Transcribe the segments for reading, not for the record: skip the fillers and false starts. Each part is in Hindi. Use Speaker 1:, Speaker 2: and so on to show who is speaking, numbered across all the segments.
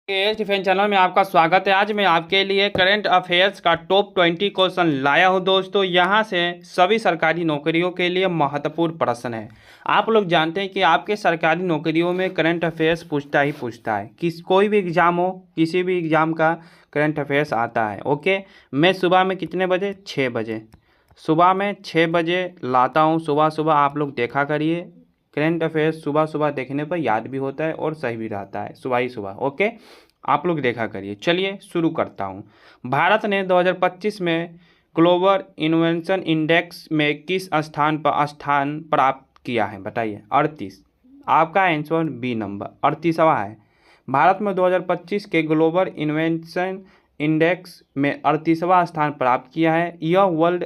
Speaker 1: एस डिफेंस चैनल में आपका स्वागत है। आज मैं आपके लिए करंट अफेयर्स का टॉप 20 क्वेश्चन लाया हूं दोस्तों। यहां से सभी सरकारी नौकरियों के लिए महत्वपूर्ण प्रश्न है। आप लोग जानते हैं कि आपके सरकारी नौकरियों में करंट अफेयर्स पूछता ही पूछता है। कोई भी एग्जाम हो, किसी भी एग्जाम का करंट अफेयर्स आता है। ओके, मैं सुबह में कितने बजे? 6 बजे। सुबह में 6 बजे लाता हूँ। सुबह सुबह आप लोग देखा करिए। करंट अफेयर्स सुबह सुबह देखने पर याद भी होता है और सही भी रहता है सुबह ही सुबह। ओके, आप लोग देखा करिए। चलिए शुरू करता हूँ। भारत ने 2025 में ग्लोबल इनोवेशन इंडेक्स में किस स्थान प्राप्त किया है? बताइए। 38। आपका आंसर बी नंबर 38वां है। भारत में 2025 के ग्लोबल इनोवेशन इंडेक्स में 38वां स्थान प्राप्त किया है। यह वर्ल्ड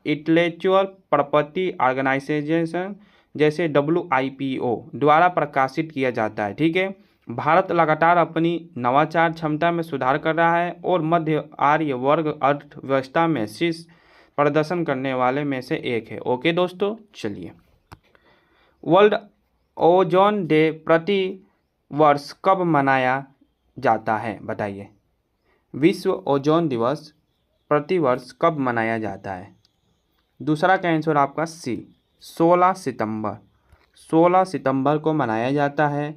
Speaker 1: इंटेलेक्चुअल प्रॉपर्टी ऑर्गेनाइजेशन जैसे WIPO द्वारा प्रकाशित किया जाता है। ठीक है। भारत लगातार अपनी नवाचार क्षमता में सुधार कर रहा है और मध्य आर्य वर्ग अर्थव्यवस्था में शीर्ष प्रदर्शन करने वाले में से एक है। ओके दोस्तों, चलिए। वर्ल्ड ओजोन डे प्रति वर्ष कब मनाया जाता है? बताइए। विश्व ओजोन दिवस प्रति वर्ष कब मनाया जाता है? दूसरा का आंसर आपका सी, 16 सितंबर। 16 सितंबर को मनाया जाता है।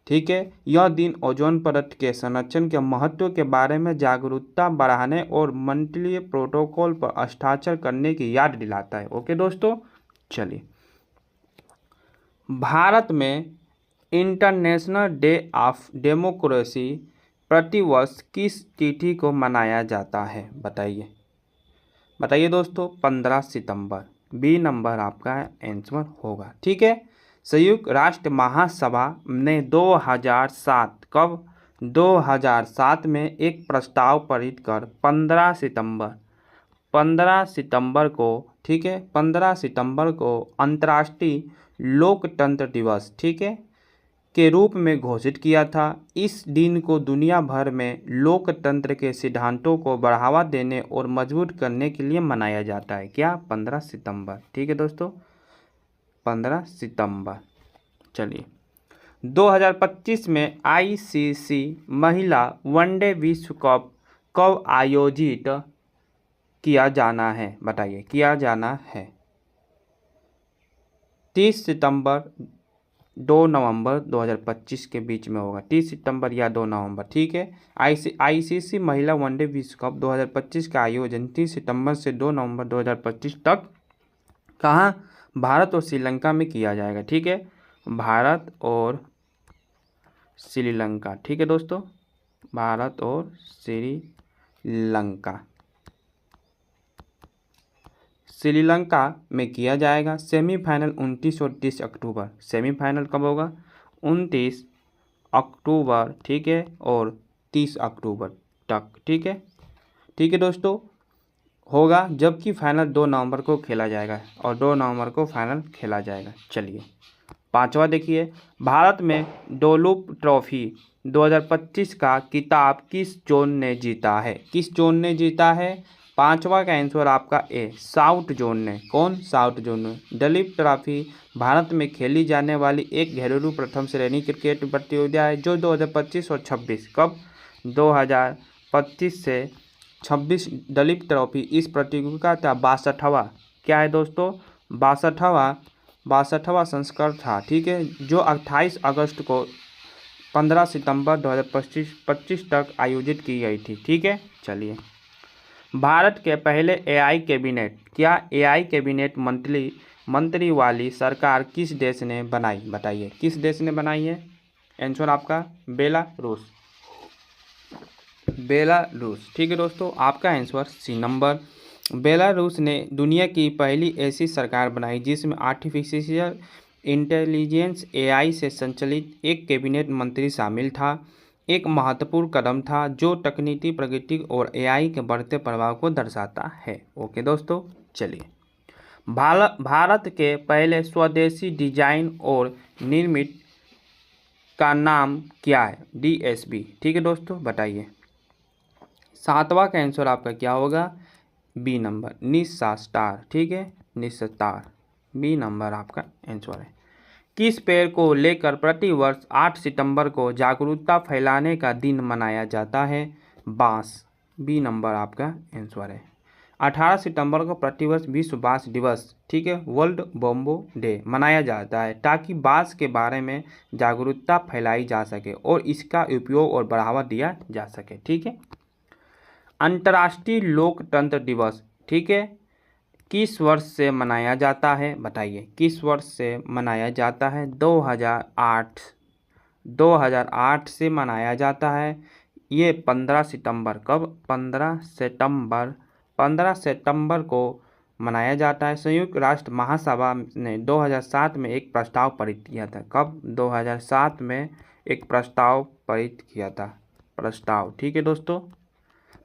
Speaker 1: ठीक है। यह दिन ओजोन परत के संरक्षण के महत्व के बारे में जागरूकता बढ़ाने और मंत्रियों प्रोटोकॉल पर हस्ताक्षर करने की याद दिलाता है। ओके दोस्तों, चलिए। भारत में इंटरनेशनल डे ऑफ डेमोक्रेसी प्रतिवर्ष किस तिथि को मनाया जाता है? बताइए। बताइए दोस्तों। 15 सितंबर। बी नंबर आपका आंसर होगा। ठीक है। संयुक्त राष्ट्र महासभा ने 2007 कब 2007 में एक प्रस्ताव पारित कर 15 सितंबर को, ठीक है, 15 सितंबर को अंतर्राष्ट्रीय लोकतंत्र दिवस, ठीक है, के रूप में घोषित किया था। इस दिन को दुनिया भर में लोकतंत्र के सिद्धांतों को बढ़ावा देने और मजबूत करने के लिए मनाया जाता है। क्या? 15 सितंबर। ठीक है दोस्तों, 15 सितंबर। चलिए। 2025 में ICC महिला वनडे विश्व कप कब आयोजित किया जाना है? बताइए। किया जाना है 30 सितंबर 2 नवंबर 2025 के बीच में होगा। 30 सितंबर या 2 नवंबर। ठीक है। ICC महिला वनडे विश्व कप 2025 का आयोजन 30 सितंबर से 2 नवंबर 2025 तक कहाँ? भारत और श्रीलंका में किया जाएगा। ठीक है। भारत और श्रीलंका। ठीक है दोस्तों, भारत और श्रीलंका में किया जाएगा। सेमीफाइनल 29 और 30 अक्टूबर। सेमीफाइनल कब होगा? 29 अक्टूबर। ठीक है, और 30 अक्टूबर तक। ठीक है। ठीक है दोस्तों, होगा, जबकि फाइनल 2 नवंबर को खेला जाएगा और 2 नवंबर को फाइनल खेला जाएगा। चलिए, पांचवा देखिए। भारत में डोलुप ट्रॉफी 2025 का खिताब किस जोन ने जीता है? किस जोन ने जीता है? पांचवा का आंसर आपका ए, साउथ जोन ने। कौन? साउथ जोन ने। डुलीप ट्रॉफी भारत में खेली जाने वाली एक घरेलू प्रथम श्रेणी क्रिकेट प्रतियोगिता है जो 2025 और 26 कब 2025 से 26 डुलीप ट्रॉफी इस प्रतियोगिता का 62वां, क्या है दोस्तों? 62वां संस्करण था। ठीक है, जो 28 अगस्त को 15 सितंबर 2025 तक आयोजित की गई थी। ठीक है। चलिए। भारत के पहले AI कैबिनेट, क्या AI कैबिनेट मंत्री वाली सरकार किस देश ने बनाई? बताइए। किस देश ने बनाई है? आंसर आपका बेलारूस। बेलारूस। ठीक है दोस्तों, आपका आंसर सी नंबर। बेलारूस ने दुनिया की पहली ऐसी सरकार बनाई जिसमें आर्टिफिशियल इंटेलिजेंस AI से संचालित एक कैबिनेट मंत्री शामिल था। एक महत्वपूर्ण कदम था जो तकनीकी प्रगति और AI के बढ़ते प्रभाव को दर्शाता है। ओके दोस्तों, चलिए। भारत के पहले स्वदेशी डिजाइन और निर्मित का नाम क्या है? DSB। ठीक है दोस्तों, बताइए। सातवां का आंसर आपका क्या होगा? बी नंबर, निस्सा स्टार। ठीक है, निस्सा स्टार, बी नंबर आपका आंसर है। किस पेड़ को लेकर प्रतिवर्ष 8 सितंबर को जागरूकता फैलाने का दिन मनाया जाता है? बांस। बी नंबर आपका आंसर है। 18 सितंबर को प्रतिवर्ष विश्व बांस दिवस, ठीक है, वर्ल्ड बम्बो डे मनाया जाता है ताकि बांस के बारे में जागरूकता फैलाई जा सके और इसका उपयोग और बढ़ावा दिया जा सके, ठीक है। अंतर्राष्ट्रीय लोकतंत्र दिवस, ठीक है, किस वर्ष से मनाया जाता है? बताइए किस वर्ष से मनाया जाता है? 2008 से मनाया जाता है। ये 15 सितंबर, कब? 15 सितंबर को मनाया जाता है। संयुक्त राष्ट्र महासभा ने 2007 में एक प्रस्ताव पारित किया था। कब? 2007 में एक प्रस्ताव पारित किया था। प्रस्ताव, ठीक है दोस्तों,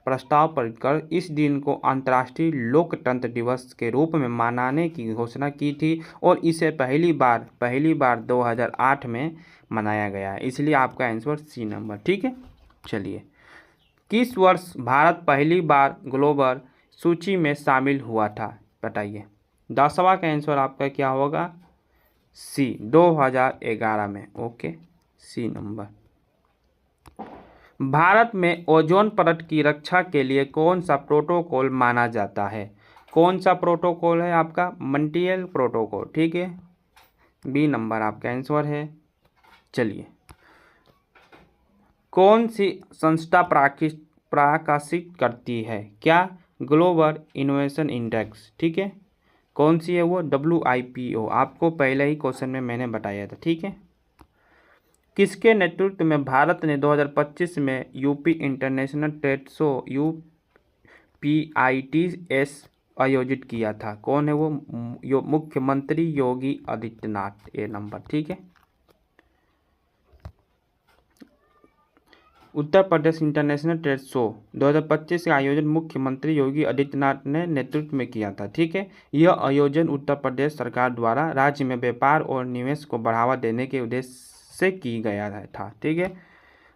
Speaker 1: प्रस्ताव पारित कर इस दिन को अंतर्राष्ट्रीय लोकतंत्र दिवस के रूप में मनाने की घोषणा की थी और इसे पहली बार 2008 में मनाया गया है। इसलिए आपका आंसर सी नंबर, ठीक है। चलिए, किस वर्ष भारत पहली बार ग्लोबल सूची में शामिल हुआ था? बताइए। 10वां का आंसर आपका क्या होगा? सी, 2011 में। ओके, सी नंबर। भारत में ओजोन परत की रक्षा के लिए कौन सा प्रोटोकॉल माना जाता है? कौन सा प्रोटोकॉल है आपका? मॉन्ट्रियल प्रोटोकॉल, ठीक है, बी नंबर आपका आंसर है। चलिए, कौन सी संस्था प्रकाशित करती है? क्या? ग्लोबल इनोवेशन इंडेक्स, ठीक है, कौन सी है वो? WIPO। आपको पहले ही क्वेश्चन में मैंने बताया था, ठीक है। किसके नेतृत्व में भारत ने 2025 में UP international trade show UPITS आयोजित किया था? कौन है वो? मुख्यमंत्री योगी आदित्यनाथ, ए नंबर, ठीक है। Uttar Pradesh international trade show 2025 का आयोजन मुख्यमंत्री योगी आदित्यनाथ ने नेतृत्व में किया था, ठीक है। यह आयोजन उत्तर प्रदेश सरकार द्वारा राज्य में व्यापार और निवेश को बढ़ावा देने के उद्देश्य से की गया था, ठीक है।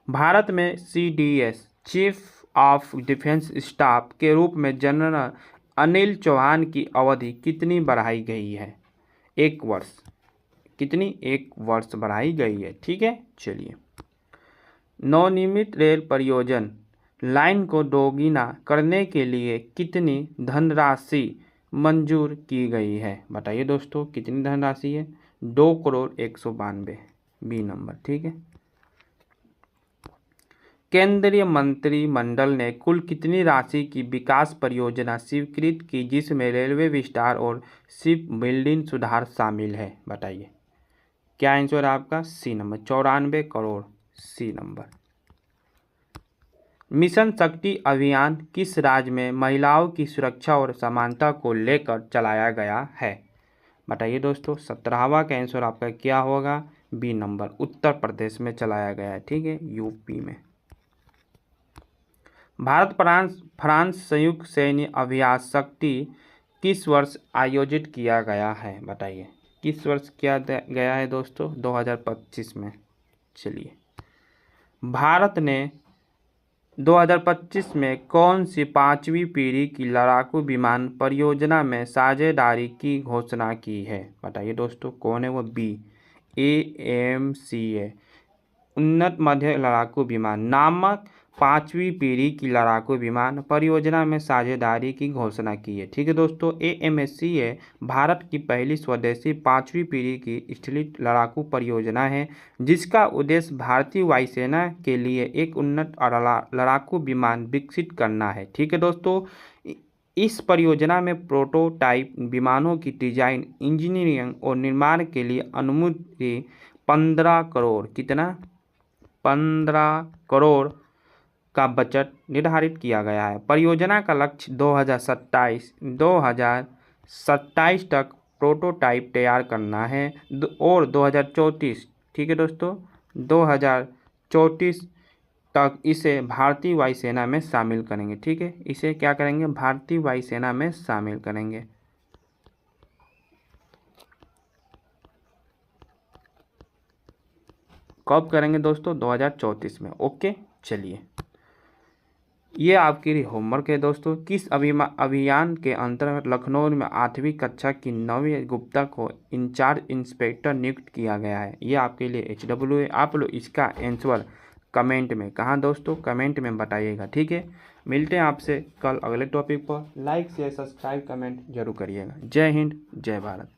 Speaker 1: भारत में CDS, chief of defence staff के रूप में जनरल अनिल चौहान की अवधि कितनी बढ़ाई गई है? 1 वर्ष। कितनी? 1 वर्ष बढ़ाई गई है, ठीक है। चलिए, नवनिर्मित रेल परियोजना लाइन को दोगुना करने के लिए कितनी धनराशि मंजूर की गई है? बताइए दोस्तों, कितनी धनराशि है? 2,192,00,000, बी नंबर, ठीक है। केंद्रीय मंत्रिमंडल ने कुल कितनी राशि की विकास परियोजना स्वीकृत की जिसमें रेलवे विस्तार और शिप बिल्डिंग सुधार शामिल है? बताइए। क्या आंसर आपका? C number, 94 crore, C number. Mission Shakti अभियान किस राज्य में महिलाओं की सुरक्षा और समानता को लेकर चलाया गया है? बताइए दोस्तों। 17वां का आंसर आपका क्या होगा? बी नंबर, उत्तर प्रदेश में चलाया गया है, ठीक है, यूपी में। भारत फ्रांस संयुक्त सैन्य अभ्यास शक्ति किस वर्ष आयोजित किया गया है? बताइए, किस वर्ष किया गया है दोस्तों? 2025 में। चलिए, भारत ने 2025 में कौन सी 5वीं पीढ़ी की लड़ाकू विमान परियोजना में साझेदारी की घोषणा की है? बताइए दोस्तों, कौन है वो? बी, AMCA, उन्नत मध्य लड़ाकू विमान नामक 5वीं पीढ़ी की लड़ाकू विमान परियोजना में साझेदारी की घोषणा की है, ठीक है दोस्तों। AMCA भारत की पहली स्वदेशी 5वीं पीढ़ी की स्थलित लड़ाकू परियोजना है जिसका उद्देश्य भारतीय वायुसेना के लिए एक उन्नत लड़ाकू विमान विकसित करना है, ठीक है दोस्तों। इस परियोजना में प्रोटोटाइप विमानों की डिजाइन, इंजीनियरिंग और निर्माण के लिए अनुमति 15 करोड़, कितना? 15 करोड़ का बजट निर्धारित किया गया है। परियोजना का लक्ष्य 2027 तक प्रोटोटाइप तैयार करना है और 2034, ठीक है दोस्तों, 2034 तक इसे भारतीय वायुसेना में शामिल करेंगे, ठीक है। इसे क्या करेंगे? भारतीय वायुसेना में शामिल करेंगे। कब करेंगे दोस्तों? 2034 में। ओके, चलिए, ये आपके लिए होमवर्क है दोस्तों। किस अभियान के अंतर्गत लखनऊ में 8वीं कक्षा की नवी गुप्ता को इंचार्ज इंस्पेक्टर नियुक्त किया गया है? ये आपके लिए HW है। आप लोग इसका आंसर कमेंट में, कहाँ दोस्तों, कमेंट में बताइएगा। ठीक है, मिलते हैं आपसे कल अगले टॉपिक पर। लाइक शेयर सब्सक्राइब कमेंट जरूर करिएगा। जय हिंद, जय भारत।